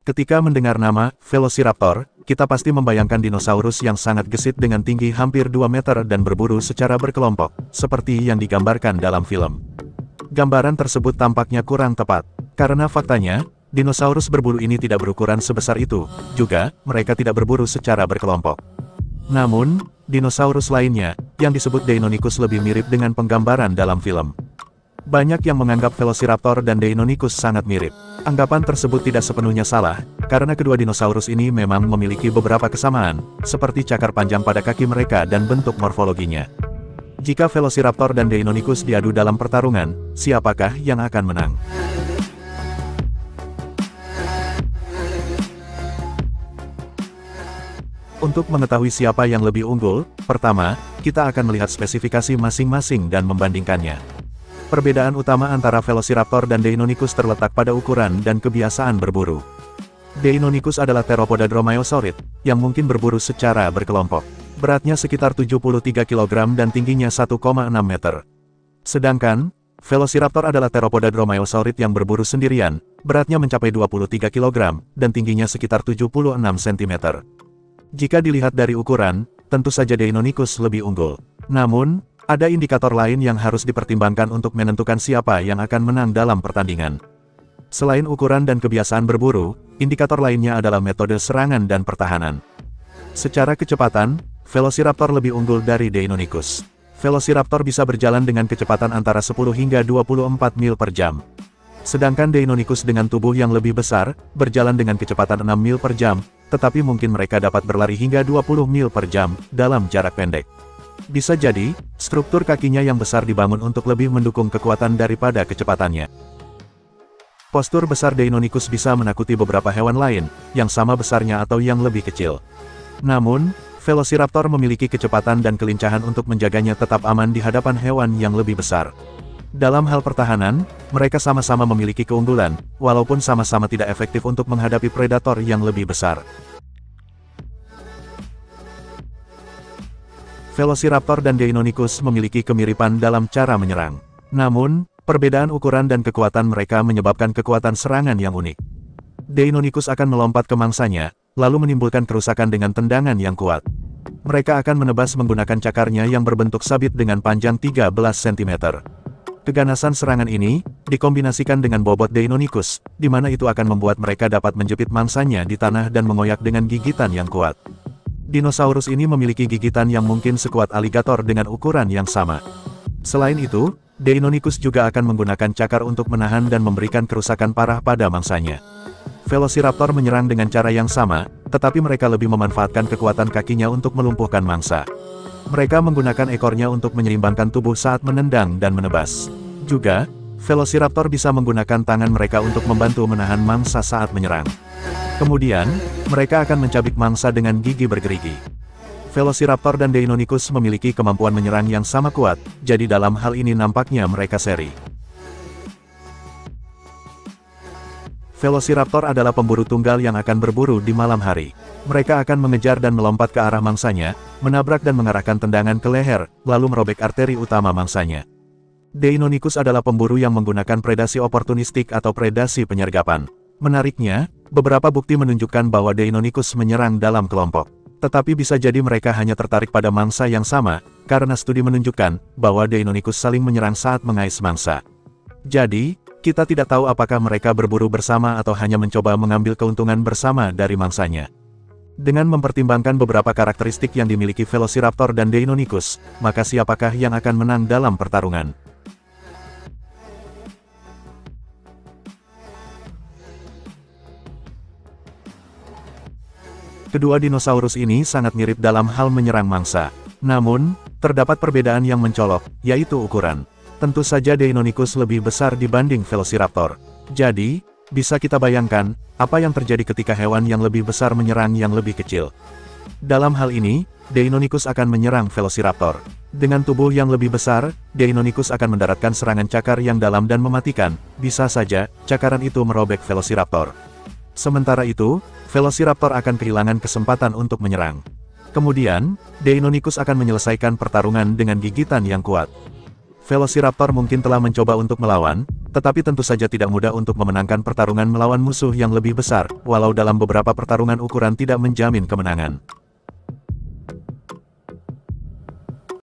Ketika mendengar nama Velociraptor, kita pasti membayangkan dinosaurus yang sangat gesit dengan tinggi hampir 2 meter dan berburu secara berkelompok, seperti yang digambarkan dalam film. Gambaran tersebut tampaknya kurang tepat, karena faktanya, dinosaurus berburu ini tidak berukuran sebesar itu, juga, mereka tidak berburu secara berkelompok. Namun, dinosaurus lainnya, yang disebut Deinonychus lebih mirip dengan penggambaran dalam film. Banyak yang menganggap Velociraptor dan Deinonychus sangat mirip. Anggapan tersebut tidak sepenuhnya salah, karena kedua dinosaurus ini memang memiliki beberapa kesamaan, seperti cakar panjang pada kaki mereka dan bentuk morfologinya. Jika Velociraptor dan Deinonychus diadu dalam pertarungan, siapakah yang akan menang? Untuk mengetahui siapa yang lebih unggul, pertama, kita akan melihat spesifikasi masing-masing dan membandingkannya. Perbedaan utama antara Velociraptor dan Deinonychus terletak pada ukuran dan kebiasaan berburu. Deinonychus adalah theropoda dromaeosaurid, yang mungkin berburu secara berkelompok. Beratnya sekitar 73 kg dan tingginya 1,6 meter. Sedangkan, Velociraptor adalah theropoda dromaeosaurid yang berburu sendirian, beratnya mencapai 23 kg, dan tingginya sekitar 76 cm. Jika dilihat dari ukuran, tentu saja Deinonychus lebih unggul. Namun, ada indikator lain yang harus dipertimbangkan untuk menentukan siapa yang akan menang dalam pertandingan. Selain ukuran dan kebiasaan berburu, indikator lainnya adalah metode serangan dan pertahanan. Secara kecepatan, Velociraptor lebih unggul dari Deinonychus. Velociraptor bisa berjalan dengan kecepatan antara 10 hingga 24 mil per jam. Sedangkan Deinonychus dengan tubuh yang lebih besar, berjalan dengan kecepatan 6 mil per jam, tetapi mungkin mereka dapat berlari hingga 20 mil per jam, dalam jarak pendek. Bisa jadi, struktur kakinya yang besar dibangun untuk lebih mendukung kekuatan daripada kecepatannya. Postur besar Deinonychus bisa menakuti beberapa hewan lain, yang sama besarnya atau yang lebih kecil. Namun, Velociraptor memiliki kecepatan dan kelincahan untuk menjaganya tetap aman di hadapan hewan yang lebih besar. Dalam hal pertahanan, mereka sama-sama memiliki keunggulan, walaupun sama-sama tidak efektif untuk menghadapi predator yang lebih besar. Velociraptor dan Deinonychus memiliki kemiripan dalam cara menyerang. Namun, perbedaan ukuran dan kekuatan mereka menyebabkan kekuatan serangan yang unik. Deinonychus akan melompat ke mangsanya, lalu menimbulkan kerusakan dengan tendangan yang kuat. Mereka akan menebas menggunakan cakarnya yang berbentuk sabit dengan panjang 13 cm. Keganasan serangan ini, dikombinasikan dengan bobot Deinonychus, di mana itu akan membuat mereka dapat menjepit mangsanya di tanah dan mengoyak dengan gigitan yang kuat. Dinosaurus ini memiliki gigitan yang mungkin sekuat aligator dengan ukuran yang sama. Selain itu, Deinonychus juga akan menggunakan cakar untuk menahan dan memberikan kerusakan parah pada mangsanya. Velociraptor menyerang dengan cara yang sama, tetapi mereka lebih memanfaatkan kekuatan kakinya untuk melumpuhkan mangsa. Mereka menggunakan ekornya untuk menyeimbangkan tubuh saat menendang dan menebas. Juga, Velociraptor bisa menggunakan tangan mereka untuk membantu menahan mangsa saat menyerang. Kemudian, mereka akan mencabik mangsa dengan gigi bergerigi. Velociraptor dan Deinonychus memiliki kemampuan menyerang yang sama kuat, jadi dalam hal ini nampaknya mereka seri. Velociraptor adalah pemburu tunggal yang akan berburu di malam hari. Mereka akan mengejar dan melompat ke arah mangsanya, menabrak dan mengarahkan tendangan ke leher, lalu merobek arteri utama mangsanya. Deinonychus adalah pemburu yang menggunakan predasi oportunistik atau predasi penyergapan. Menariknya, beberapa bukti menunjukkan bahwa Deinonychus menyerang dalam kelompok. Tetapi bisa jadi mereka hanya tertarik pada mangsa yang sama, karena studi menunjukkan bahwa Deinonychus saling menyerang saat mengais mangsa. Jadi, kita tidak tahu apakah mereka berburu bersama atau hanya mencoba mengambil keuntungan bersama dari mangsanya. Dengan mempertimbangkan beberapa karakteristik yang dimiliki Velociraptor dan Deinonychus, maka siapakah yang akan menang dalam pertarungan? Kedua dinosaurus ini sangat mirip dalam hal menyerang mangsa. Namun, terdapat perbedaan yang mencolok, yaitu ukuran. Tentu saja Deinonychus lebih besar dibanding Velociraptor. Jadi, bisa kita bayangkan, apa yang terjadi ketika hewan yang lebih besar menyerang yang lebih kecil. Dalam hal ini, Deinonychus akan menyerang Velociraptor. Dengan tubuh yang lebih besar, Deinonychus akan mendaratkan serangan cakar yang dalam dan mematikan. Bisa saja, cakaran itu merobek Velociraptor. Sementara itu, Velociraptor akan kehilangan kesempatan untuk menyerang. Kemudian, Deinonychus akan menyelesaikan pertarungan dengan gigitan yang kuat. Velociraptor mungkin telah mencoba untuk melawan, Tetapi tentu saja tidak mudah untuk memenangkan pertarungan melawan musuh yang lebih besar, walau dalam beberapa pertarungan ukuran tidak menjamin kemenangan.